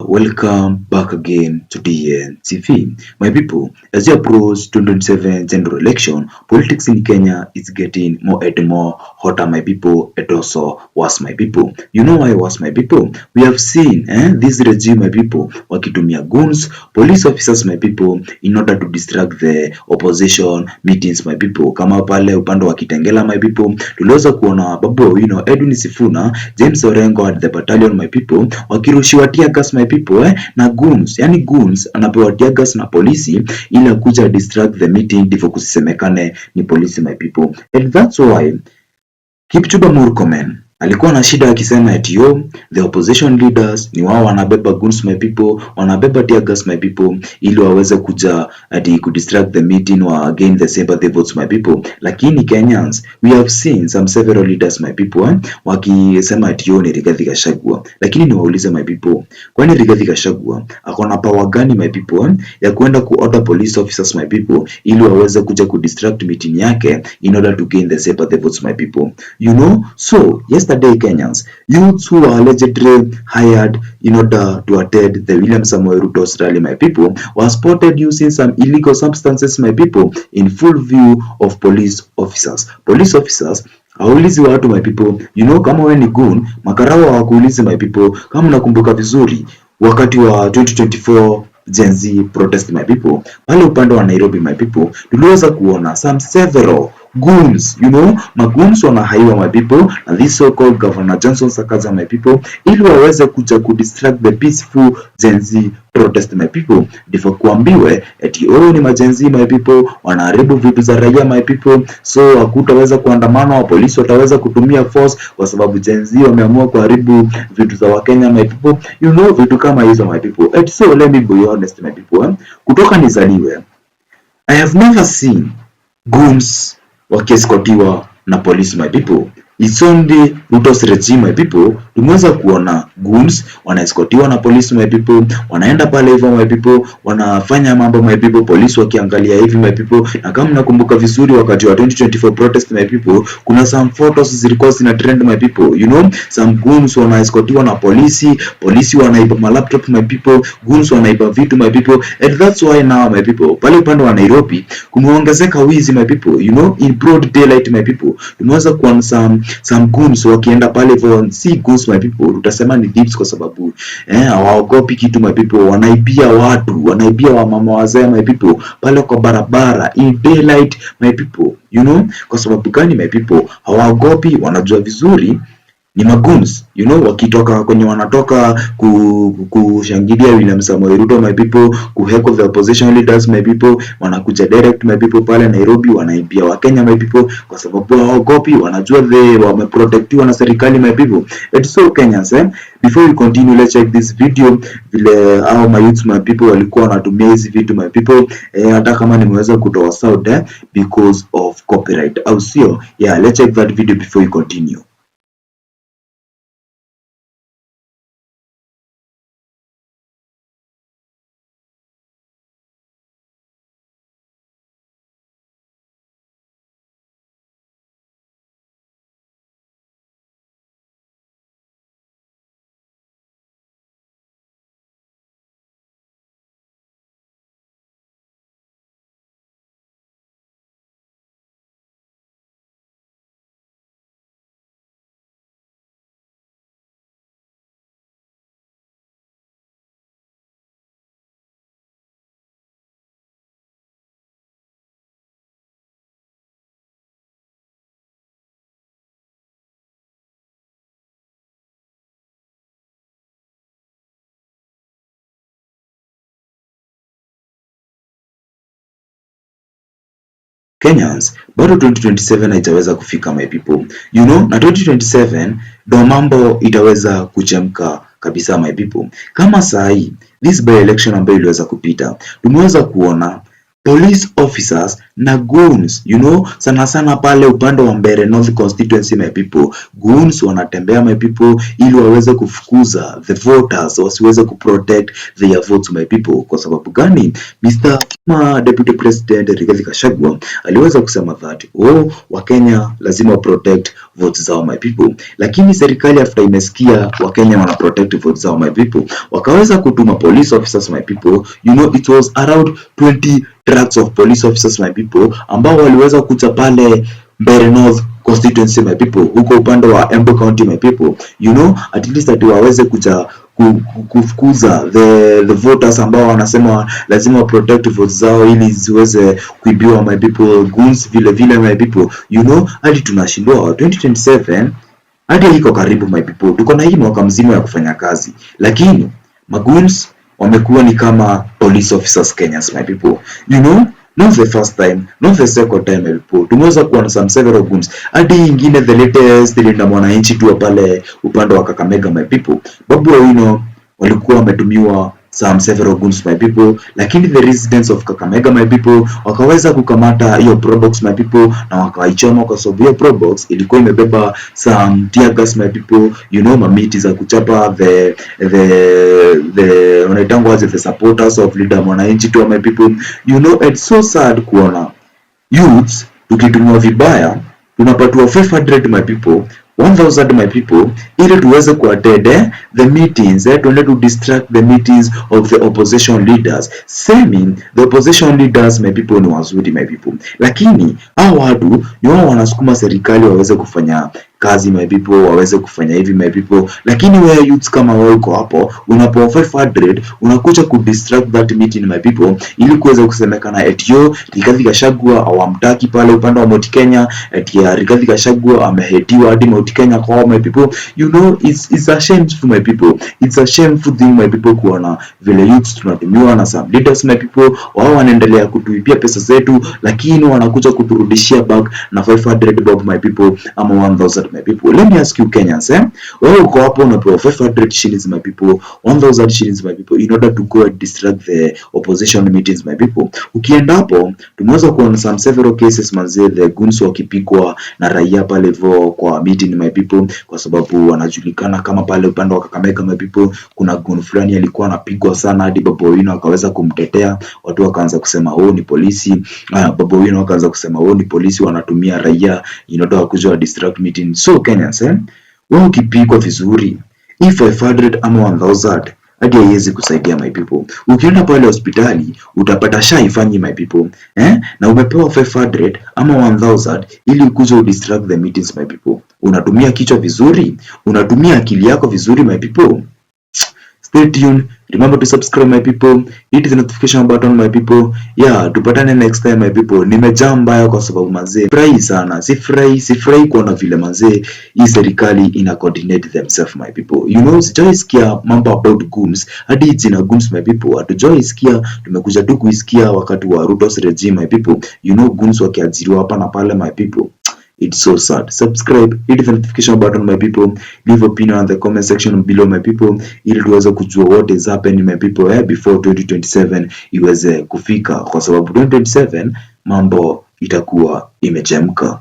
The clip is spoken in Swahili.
Welcome back again to DN TV. My people, as we approach 2027 general election, politics in Kenya is getting more and more hotter, my people, and also worse, my people. You know why worse, my people? We have seen this regime, my people, wakitumia goons, police officers, my people, in order to distract the opposition meetings, my people. Kama pale upande wa Kitengela, my people, tuliweza kuona babu, Edwin Sifuna, James Orengo at the battalion, my people, wakirushiwa tear gas, my people, na goons. Yani goons anapewa tear gas na polisi ili kuja distract the meeting ndivyo kusisemekane ni polisi, my people. And that's why Kipchumba Murkomen alikuwa na shida akisema eti the opposition leaders ni wao wanabeba goons, my people, wanabeba tear gas, my people, ili waweze kuja ati ku distract the meeting or gain the sympathy votes, my people. Lakini Kenyans, we have seen some several leaders, my people, wakisema eti ni Rigathi Gachagua. Lakini niwaulize, my people, kwani Rigathi Gachagua akona power gani, my people, ya kwenda ku order police officers, my people, ili waweze kuja ku distract meeting yake in order to gain the sympathy votes, my people? So yesterday, Kenyans, youths who were allegedly hired in order to attend the William Samoei Ruto's rally, my people, were spotted using some illegal substances, my people, in full view of police officers. Police officers haulizi watu, my people, kama wewe ni goon, makarawa hawakuulizi, my people. Kama unakumbuka vizuri wakati wa 2024 Gen Z protest, my people, pale upande wa Nairobi, my people, tuliweza kuona some several goons, magoons wanahaiwa, my people, na this so-called Governor Johnson Sakaja, my people, ili waweze kuja ku distract the peaceful Gen Z protest, my people. Ndivyo kuambiwe eti ni ma-Gen Z, my people, wanaharibu vitu za raia, my people, so hakutaweza kuandamana, wa polisi wataweza kutumia force kwa sababu Gen Z wameamua kuharibu vitu za Wakenya, my people, vitu kama hizo, my people. And so let me be honest, my people, kutoka nizaliwe, I have never seen goons wakieskotiwa na polisi, my people. It's only Ruto's regime, my people, tumeweza kuona goons wanaeskotiwa na polisi, my people, wanaenda pale hivyo, my people, wanafanya mambo, my people, polisi wakiangalia hivi, my people. Na kama mnakumbuka vizuri wakati wa 2024 protest, my people, kuna some photos zilikuwa zina trend, my people, some goons wanaeskotiwa na polisi wanaiba ma laptop, my people, goons wanaiba vitu, my people. And that's why now, my people, pale upande wa Nairobi kumeongezeka wizi, my people, in broad daylight, my people. Tumeweza kuona some goons wakienda pale hivyo, si goons, my people, tutasema ni thieves kwa sababu hawaogopi kitu, my people. Wanaibia watu, wanaibia wamama wazee, my people, pale kwa barabara in daylight, my people, kwa sababu gani, my people? Hawaogopi, wanajua vizuri ni magoons, wakitoka kwenye wanatoka kushangilia William Samoei Ruto, my people, kuheko the opposition leaders, my people, wanakuja direct, my people, pale Nairobi wanaibia wa Kenya, my people, kwa sababu hawaogopi, wanajua wameprotectiwa na serikali, my people. And so Kenyans, before we continue, let's check this video vile hao my youth, my people, walikuwa wanatumia hizi vitu, my people, hata kama nimeweza kutoa sound because of copyright au sio? Yeah, let's check that video before we continue. Kenyans, bado 2027 haitaweza kufika, my people. Na 2027 ndo mambo itaweza kuchemka kabisa, my people. Kama sahi, this by election ambayo iliweza kupita, tumeweza kuona police officers na goons, sana sana pale upande wa Mbeere North constituency, my people, goons wanatembea my people ili waweze kufukuza the voters, wasiweze kuprotect their votes my people. Kwa sababu gani? Mr. Deputy President Rigathi Gachagua aliweza kusema that Wakenya lazima protect votes zao my people, lakini serikali after imesikia Wakenya wana protect votes zao my people, wakaweza kutuma police officers my people. It was around 20 trucks of police officers my people ambao waliweza kuja pale Mbeere North constituency my people, huko upande wa Embu County my people, at least ati waweze kuja kufukuza the voters ambao wanasema lazima protect votes zao ili ziweze kuibiwa my people, goons vile my people. Hadi tunashindwa 2027 hadi iko karibu my people, tuko na hii mwaka mzima ya kufanya kazi, lakini magoons wamekuwa ni kama police officers Kenyans my people. Not the first time, not the second time my people. Tumeweza kuona some several goons. Hadi ingine the latest ilinda Mwananchi tu pale upande wa Kakamega my people. Babu Owino walikuwa wametumiwa some several goons my people, lakini the residents of Kakamega my people wakaweza kukamata hiyo probox my people na wakaichoma, kwa sababu hiyo probox ilikuwa imebeba some tear gas my people, mamiti za kuchapa the wanaitangwa the supporters of leader Mwananchi tu my people. It's so sad kuona youths tukitumiwa vibaya, tunapatiwa 500 my people, 1000 my people, ili tuweze kuattend the meetings, tuende to distract the meetings of the opposition leaders, saying the opposition leaders my people ni wazuri my people, lakini hao watu ni wao wanasukuma serikali waweze kufanya kazi my people, waweze kufanya hivi my people, lakini wewe youths kama wewe uko hapo unapo 500 unakuja ku distract that meeting my people, ili kuweza kusemekana eti Rigathi Gachagua hawamtaki pale upande wa Mount Kenya, eti Rigathi Gachagua amehetiwa hadi Mount Kenya kwa my people. It's a shame for my people, it's a shameful thing my people kuona vile youths tunatumiwa na some leaders my people, wao wanaendelea kutuipia pesa zetu, lakini wanakuja kuturudishia back na 500 bob my people ama 1000 my people. Let me ask you Kenyans, wewe uko hapo unapewa 500 shillings my people, 1000 shillings my people, in order to go and distract the opposition meetings my people. Ukienda hapo tumeweza kuona some several cases manze, the goons wakipigwa na raia pale vo kwa meeting my people, kwa sababu wanajulikana kama pale upande wa Kakamega my people kuna goon fulani alikuwa anapigwa sana hadi Babu Owino akaweza kumtetea, watu wakaanza kusema ni polisi, Babu Owino akaanza kusema ni polisi wanatumia raia in order to kuja distract meeting. So Kenyans, wewe ukipigwa vizuri if 500 ama 1000 hadi haiwezi kusaidia my people. Ukienda pale hospitali utapata shaifanyi my people, na umepewa 500 ama 1000 ili ukuje distract the meetings my people. Unatumia kichwa vizuri, unatumia akili yako vizuri my people. Stay tuned. Remember to subscribe my people. Hit the notification button my people. Tupatane next time my people. Nimejaa mbaya kwa sababu mazee furahi sana. Sifurahi kuona vile mazee hii serikali ina coordinate themselves my people. Sijaisikia mambo about goons. Hadi jina goons my people hatujaisikia, tumekuja tu kuisikia wakati wa Ruto's regime my people. Goons wakiajiriwa hapa na pale my people. It's so sad. Subscribe, hit the notification button my people, leave opinion in the comment section below my people, ili tuweze kujua what is happening my people before 2027 iweze kufika, kwa sababu 2027 mambo itakuwa imechemka.